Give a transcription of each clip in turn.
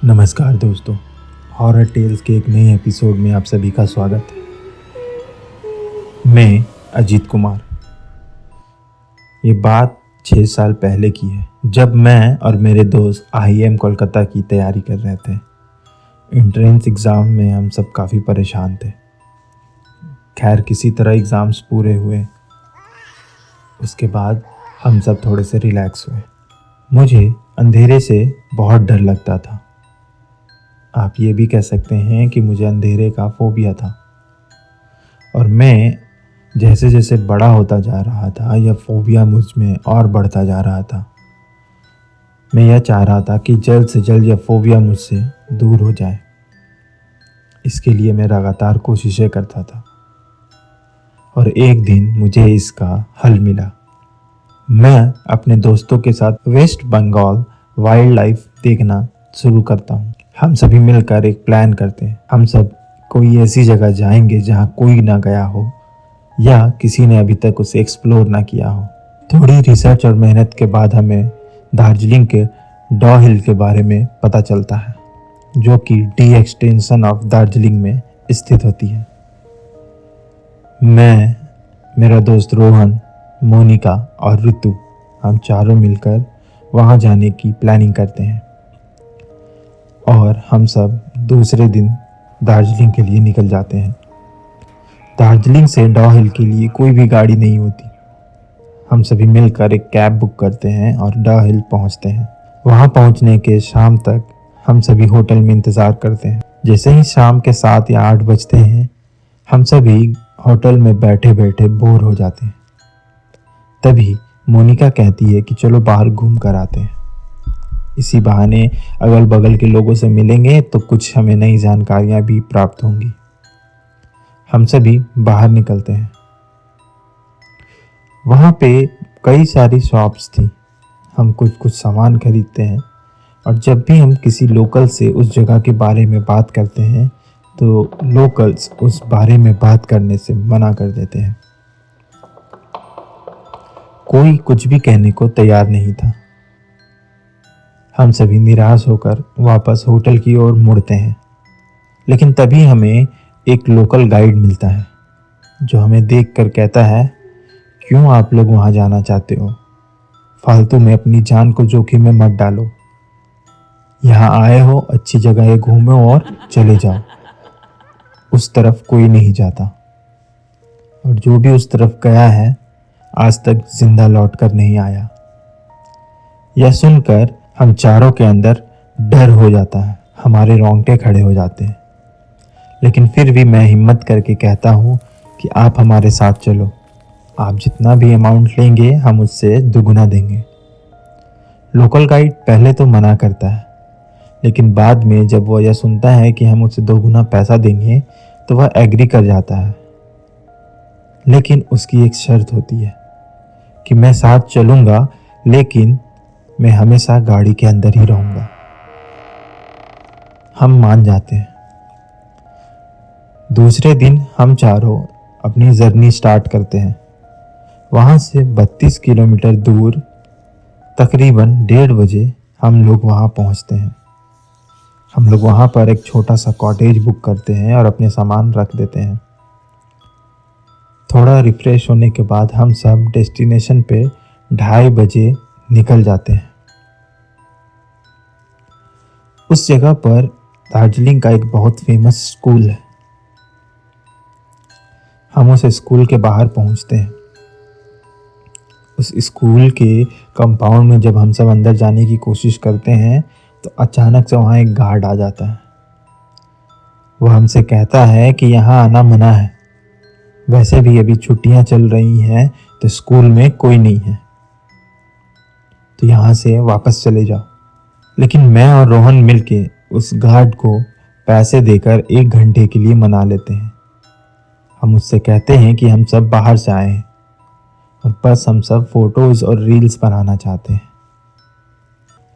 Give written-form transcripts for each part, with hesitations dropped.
नमस्कार दोस्तों, horror tales के एक नए एपिसोड में आप सभी का स्वागत है। मैं अजीत कुमार। ये बात 6 साल पहले की है, जब मैं और मेरे दोस्त IIM कोलकाता की तैयारी कर रहे थे। एंट्रेंस एग्ज़ाम में हम सब काफ़ी परेशान थे। खैर किसी तरह एग्ज़ाम्स पूरे हुए। उसके बाद हम सब थोड़े से रिलैक्स हुए। मुझे अंधेरे से बहुत डर लगता था। आप ये भी कह सकते हैं कि मुझे अंधेरे का फोबिया था। और मैं जैसे जैसे बड़ा होता जा रहा था, यह फोबिया मुझ में और बढ़ता जा रहा था। मैं यह चाह रहा था कि जल्द से जल्द यह फोबिया मुझसे दूर हो जाए। इसके लिए मैं लगातार कोशिशें करता था और एक दिन मुझे इसका हल मिला। मैं अपने दोस्तों के साथ वेस्ट बंगाल वाइल्ड लाइफ देखना शुरू करता हूँ। हम सभी मिलकर एक प्लान करते हैं। हम सब कोई ऐसी जगह जाएंगे जहाँ कोई ना गया हो या किसी ने अभी तक उसे एक्सप्लोर ना किया हो। थोड़ी रिसर्च और मेहनत के बाद हमें दार्जिलिंग के डॉ हिल के बारे में पता चलता है, जो कि डी एक्सटेंशन ऑफ दार्जिलिंग में स्थित होती है। मैं, मेरा दोस्त रोहन, मोनिका और ऋतु, हम चारों मिलकर वहाँ जाने की प्लानिंग करते हैं और हम सब दूसरे दिन दार्जिलिंग के लिए निकल जाते हैं। दार्जिलिंग से डॉ हिल के लिए कोई भी गाड़ी नहीं होती। हम सभी मिलकर एक कैब बुक करते हैं और डॉ हिल पहुंचते हैं। वहां पहुंचने के शाम तक हम सभी होटल में इंतज़ार करते हैं। जैसे ही शाम के 7 या 8 बजते हैं, हम सभी होटल में बैठे बैठे बोर हो जाते हैं। तभी मोनिका कहती है कि चलो बाहर घूम कर आते हैं। इसी बहाने अगल बगल के लोगों से मिलेंगे तो कुछ हमें नई जानकारियां भी प्राप्त होंगी। हम सभी बाहर निकलते हैं। वहाँ पे कई सारी शॉप्स थी। हम कुछ सामान खरीदते हैं और जब भी हम किसी लोकल से उस जगह के बारे में बात करते हैं तो लोकल्स उस बारे में बात करने से मना कर देते हैं। कोई कुछ भी कहने को तैयार नहीं था। हम सभी निराश होकर वापस होटल की ओर मुड़ते हैं, लेकिन तभी हमें एक लोकल गाइड मिलता है जो हमें देखकर कहता है, क्यों आप लोग वहाँ जाना चाहते हो? फालतू में अपनी जान को जोखिम में मत डालो। यहाँ आए हो, अच्छी जगह घूमो और चले जाओ। उस तरफ कोई नहीं जाता और जो भी उस तरफ गया है आज तक जिंदा लौट कर नहीं आया। यह सुनकर हम चारों के अंदर डर हो जाता है। हमारे रोंगटे खड़े हो जाते हैं, लेकिन फिर भी मैं हिम्मत करके कहता हूँ कि आप हमारे साथ चलो। आप जितना भी अमाउंट लेंगे हम उससे दुगुना देंगे। लोकल गाइड पहले तो मना करता है, लेकिन बाद में जब वह यह सुनता है कि हम उससे दोगुना पैसा देंगे तो वह एग्री कर जाता है। लेकिन उसकी एक शर्त होती है कि मैं साथ चलूँगा, लेकिन मैं हमेशा गाड़ी के अंदर ही रहूँगा। हम मान जाते हैं। दूसरे दिन हम चारों अपनी जर्नी स्टार्ट करते हैं। वहाँ से 32 किलोमीटर दूर तकरीबन 1:30 बजे हम लोग वहाँ पहुँचते हैं। हम लोग वहाँ पर एक छोटा सा कॉटेज बुक करते हैं और अपने सामान रख देते हैं। थोड़ा रिफ्रेश होने के बाद हम सब डेस्टिनेशन पे 2:30 बजे निकल जाते हैं। उस जगह पर दार्जिलिंग का एक बहुत फेमस स्कूल है। हम उस स्कूल के बाहर पहुंचते हैं। उस स्कूल के कंपाउंड में जब हम सब अंदर जाने की कोशिश करते हैं तो अचानक से वहाँ एक गार्ड आ जाता है। वो हमसे कहता है कि यहाँ आना मना है। वैसे भी अभी छुट्टियाँ चल रही हैं तो स्कूल में कोई नहीं है, तो यहाँ से वापस चले जाओ। लेकिन मैं और रोहन मिलके उस गार्ड को पैसे देकर 1 घंटे के लिए मना लेते हैं। हम उससे कहते हैं कि हम सब बाहर से आए हैं और बस हम सब फोटोज और रील्स बनाना चाहते हैं।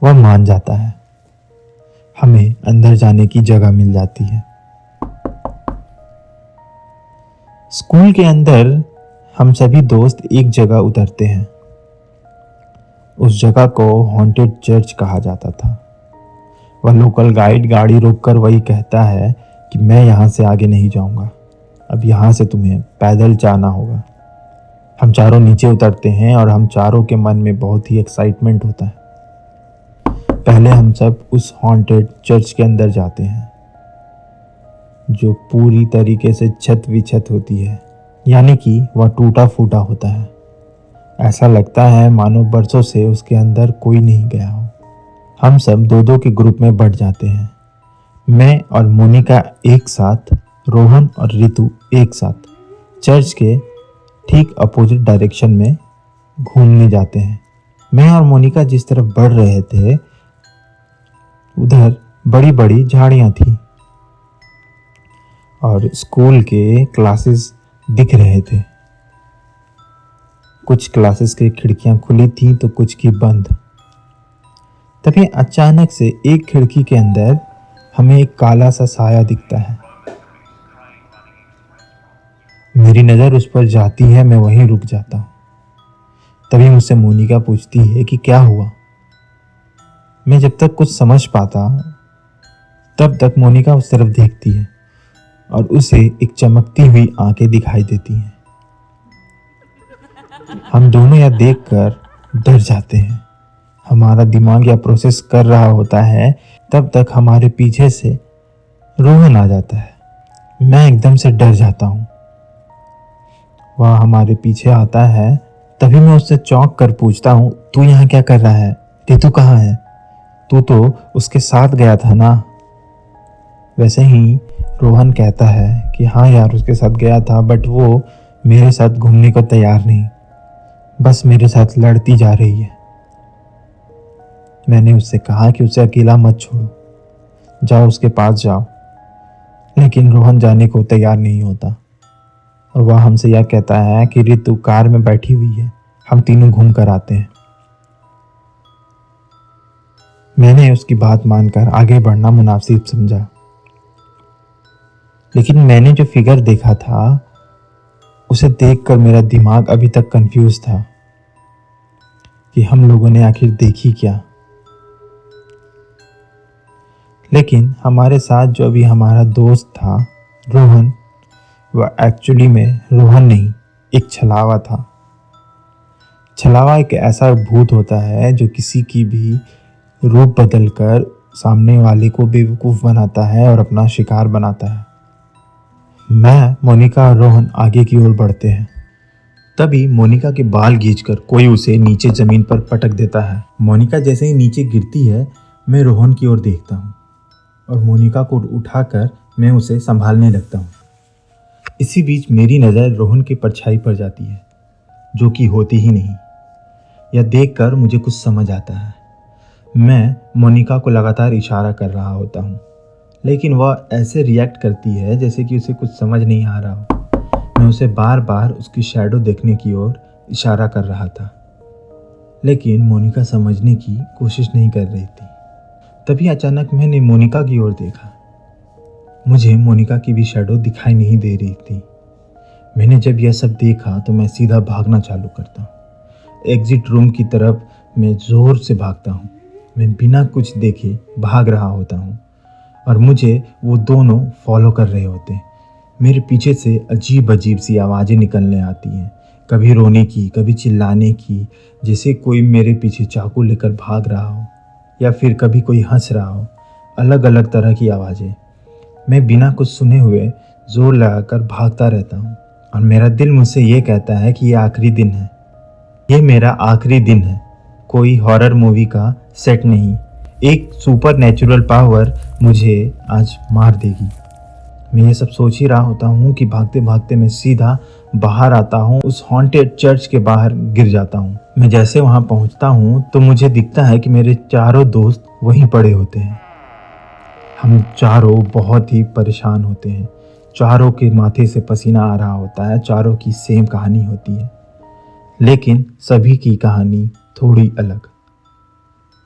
वह मान जाता है। हमें अंदर जाने की जगह मिल जाती है। स्कूल के अंदर हम सभी दोस्त एक जगह उतरते हैं। उस जगह को हॉन्टेड चर्च कहा जाता था। वह लोकल गाइड गाड़ी रोककर वही कहता है कि मैं यहाँ से आगे नहीं जाऊँगा, अब यहाँ से तुम्हें पैदल जाना होगा। हम चारों नीचे उतरते हैं और हम चारों के मन में बहुत ही एक्साइटमेंट होता है। पहले हम सब उस हॉन्टेड चर्च के अंदर जाते हैं जो पूरी तरीके से छत विछत होती है, यानी कि वह टूटा फूटा होता है। ऐसा लगता है मानो बरसों से उसके अंदर कोई नहीं गया हो। हम सब दो दो के ग्रुप में बढ़ जाते हैं। मैं और मोनिका एक साथ, रोहन और रितु एक साथ चर्च के ठीक अपोजिट डायरेक्शन में घूमने जाते हैं। मैं और मोनिका जिस तरफ बढ़ रहे थे उधर बड़ी बड़ी झाड़ियाँ थी और स्कूल के क्लासेस दिख रहे थे। कुछ क्लासेस की खिड़कियां खुली थी तो कुछ की बंद। तभी अचानक से एक खिड़की के अंदर हमें एक काला सा साया दिखता है। मेरी नज़र उस पर जाती है, मैं वहीं रुक जाता हूँ। तभी मुझसे मोनिका पूछती है कि क्या हुआ। मैं जब तक कुछ समझ पाता तब तक मोनिका उस तरफ देखती है और उसे एक चमकती हुई आंखें दिखाई देती हैं। हम दोनों यह देखकर डर जाते हैं। हमारा दिमाग यह प्रोसेस कर रहा होता है, तब तक हमारे पीछे से रोहन आ जाता है। मैं एकदम से डर जाता हूँ। वह हमारे पीछे आता है, तभी मैं उससे चौंक कर पूछता हूँ, तू यहाँ क्या कर रहा है? रितु कहाँ है? तू तो उसके साथ गया था ना? वैसे ही रोहन कहता है कि हाँ यार, उसके साथ गया था, बट वो मेरे साथ घूमने को तैयार नहीं, बस मेरे साथ लड़ती जा रही है। मैंने उससे कहा कि उसे अकेला मत छोड़ो, जाओ उसके पास जाओ, लेकिन रोहन जाने को तैयार नहीं होता और वह हमसे यह कहता है कि रितु कार में बैठी हुई है, हम तीनों घूम कर आते हैं। मैंने उसकी बात मानकर आगे बढ़ना मुनासिब समझा, लेकिन मैंने जो फिगर देखा था उसे देखकर मेरा दिमाग अभी तक कंफ्यूज था कि हम लोगों ने आखिर देखी क्या। लेकिन हमारे साथ जो अभी हमारा दोस्त था रोहन, वह एक्चुअली में रोहन नहीं, एक छलावा था। छलावा एक ऐसा भूत होता है जो किसी की भी रूप बदलकर सामने वाले को बेवकूफ़ बनाता है और अपना शिकार बनाता है। मैं, मोनिका और रोहन आगे की ओर बढ़ते हैं। तभी मोनिका के बाल खींचकर कोई उसे नीचे ज़मीन पर पटक देता है। मोनिका जैसे ही नीचे गिरती है, मैं रोहन की ओर देखता हूँ और मोनिका को उठाकर मैं उसे संभालने लगता हूँ। इसी बीच मेरी नज़र रोहन की परछाई पर जाती है, जो कि होती ही नहीं। यह देखकर मुझे कुछ समझ आता है। मैं मोनिका को लगातार इशारा कर रहा होता हूँ, लेकिन वह ऐसे रिएक्ट करती है जैसे कि उसे कुछ समझ नहीं आ रहा हो। मैं उसे बार बार उसकी शैडो देखने की ओर इशारा कर रहा था, लेकिन मोनिका समझने की कोशिश नहीं कर रही थी। तभी अचानक मैंने मोनिका की ओर देखा। मुझे मोनिका की भी शैडो दिखाई नहीं दे रही थी। मैंने जब यह सब देखा तो मैं सीधा भागना चालू करता हूँ। एग्जिट रूम की तरफ मैं ज़ोर से भागता हूँ। मैं बिना कुछ देखे भाग रहा होता हूँ और मुझे वो दोनों फॉलो कर रहे होते हैं। मेरे पीछे से अजीब अजीब सी आवाज़ें निकलने आती हैं, कभी रोने की, कभी चिल्लाने की, जैसे कोई मेरे पीछे चाकू लेकर भाग रहा हो, या फिर कभी कोई हंस रहा हो। अलग अलग तरह की आवाज़ें। मैं बिना कुछ सुने हुए ज़ोर लगाकर भागता रहता हूँ और मेरा दिल मुझसे ये कहता है कि ये आखिरी दिन है, ये मेरा आखिरी दिन है। कोई हॉरर मूवी का सेट नहीं, एक सुपर नेचुरल पावर मुझे आज मार देगी। मैं ये सब सोच ही रहा होता हूँ कि भागते भागते मैं सीधा बाहर आता हूँ। उस हॉन्टेड चर्च के बाहर गिर जाता हूँ। मैं जैसे वहाँ पहुँचता हूँ तो मुझे दिखता है कि मेरे चारों दोस्त वहीं पड़े होते हैं। हम चारों बहुत ही परेशान होते हैं। चारों के माथे से पसीना आ रहा होता है। चारों की सेम कहानी होती है, लेकिन सभी की कहानी थोड़ी अलग।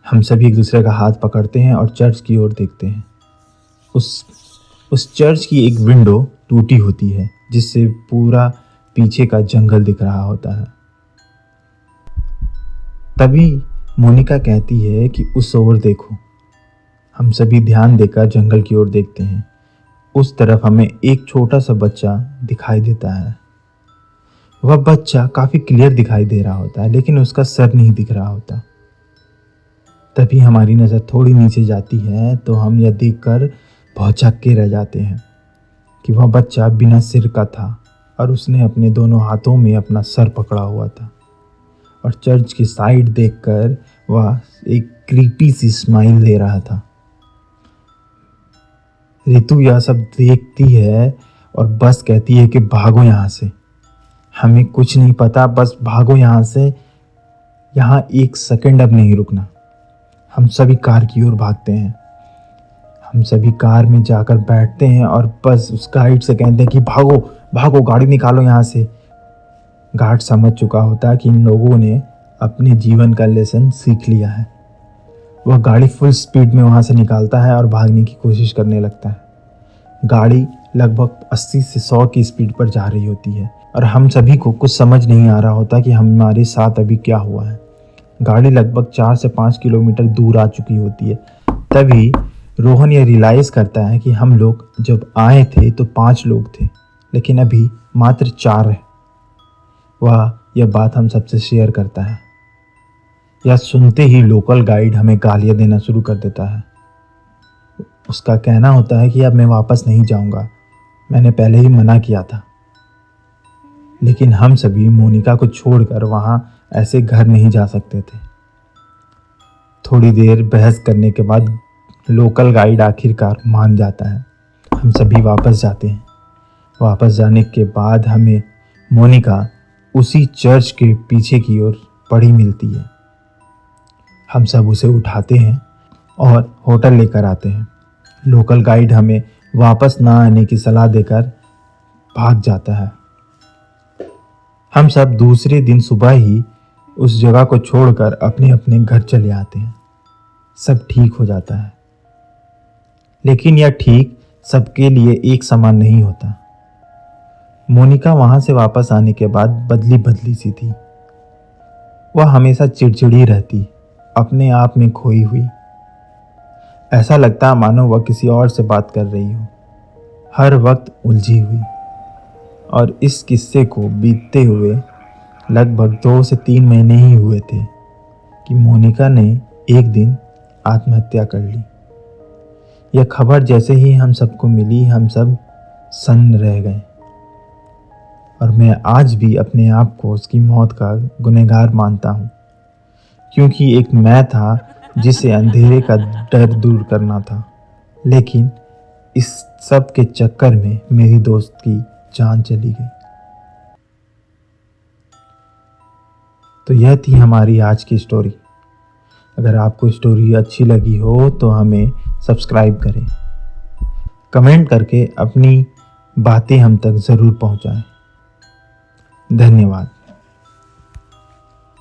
हम सभी एक दूसरे का हाथ पकड़ते हैं और चर्च की ओर देखते हैं। उस चर्च की एक विंडो टूटी होती है, जिससे पूरा पीछे का जंगल दिख रहा होता है। तभी मोनिका कहती है कि उस ओर देखो। हम सभी ध्यान देकर जंगल की ओर देखते हैं। उस तरफ हमें एक छोटा सा बच्चा दिखाई देता है। वह बच्चा काफी क्लियर दिखाई दे रहा होता है, लेकिन उसका सर नहीं दिख रहा होता। तभी हमारी नज़र थोड़ी नीचे जाती है तो हम यह देखकर भौचक्के के रह जाते हैं कि वह बच्चा बिना सिर का था और उसने अपने दोनों हाथों में अपना सर पकड़ा हुआ था और चर्च की साइड देखकर वह एक क्रीपी सी स्माइल दे रहा था। रितु यह सब देखती है और बस कहती है कि भागो यहाँ से, हमें कुछ नहीं पता, बस भागो यहाँ से, यहाँ एक सेकंड अब नहीं रुकना। हम सभी कार की ओर भागते हैं। हम सभी कार में जाकर बैठते हैं और बस उस गाइड से कहते हैं कि भागो भागो, गाड़ी निकालो यहाँ से। गार्ड समझ चुका होता है कि इन लोगों ने अपने जीवन का लेसन सीख लिया है। वह गाड़ी फुल स्पीड में वहाँ से निकालता है और भागने की कोशिश करने लगता है। गाड़ी लगभग 80 से 100 की स्पीड पर जा रही होती है और हम सभी को कुछ समझ नहीं आ रहा होता कि हमारे साथ अभी क्या हुआ है। गाड़ी लगभग 4 से 5 किलोमीटर दूर आ चुकी होती है। तभी रोहन यह रियलाइज़ करता है कि हम लोग जब आए थे तो 5 लोग थे, लेकिन अभी मात्र 4 है। वह यह बात हम सबसे शेयर करता है। यह सुनते ही लोकल गाइड हमें गालियाँ देना शुरू कर देता है। उसका कहना होता है कि अब मैं वापस नहीं जाऊंगा, मैंने पहले ही मना किया था। लेकिन हम सभी मोनिका को छोड़कर वहाँ ऐसे घर नहीं जा सकते थे। थोड़ी देर बहस करने के बाद लोकल गाइड आखिरकार मान जाता है। हम सभी वापस जाते हैं। वापस जाने के बाद हमें मोनिका उसी चर्च के पीछे की ओर पड़ी मिलती है। हम सब उसे उठाते हैं और होटल लेकर आते हैं। लोकल गाइड हमें वापस ना आने की सलाह देकर भाग जाता है। हम सब दूसरे दिन सुबह ही उस जगह को छोड़कर अपने अपने घर चले आते हैं। सब ठीक हो जाता है, लेकिन यह ठीक सबके लिए एक समान नहीं होता। मोनिका वहां से वापस आने के बाद बदली बदली सी थी। वह हमेशा चिड़चिड़ी रहती, अपने आप में खोई हुई। ऐसा लगता मानो वह किसी और से बात कर रही हो, हर वक्त उलझी हुई। और इस किस्से को बीतते हुए लगभग 2 से 3 महीने ही हुए थे कि मोनिका ने एक दिन आत्महत्या कर ली। यह खबर जैसे ही हम सबको मिली, हम सब सन्न रह गए और मैं आज भी अपने आप को उसकी मौत का गुनहगार मानता हूँ, क्योंकि एक मैं था जिसे अंधेरे का डर दूर करना था, लेकिन इस सब के चक्कर में मेरी दोस्त की जान चली गई। तो यह थी हमारी आज की स्टोरी। अगर आपको स्टोरी अच्छी लगी हो तो हमें सब्सक्राइब करें, कमेंट करके अपनी बातें हम तक ज़रूर पहुंचाएं। धन्यवाद।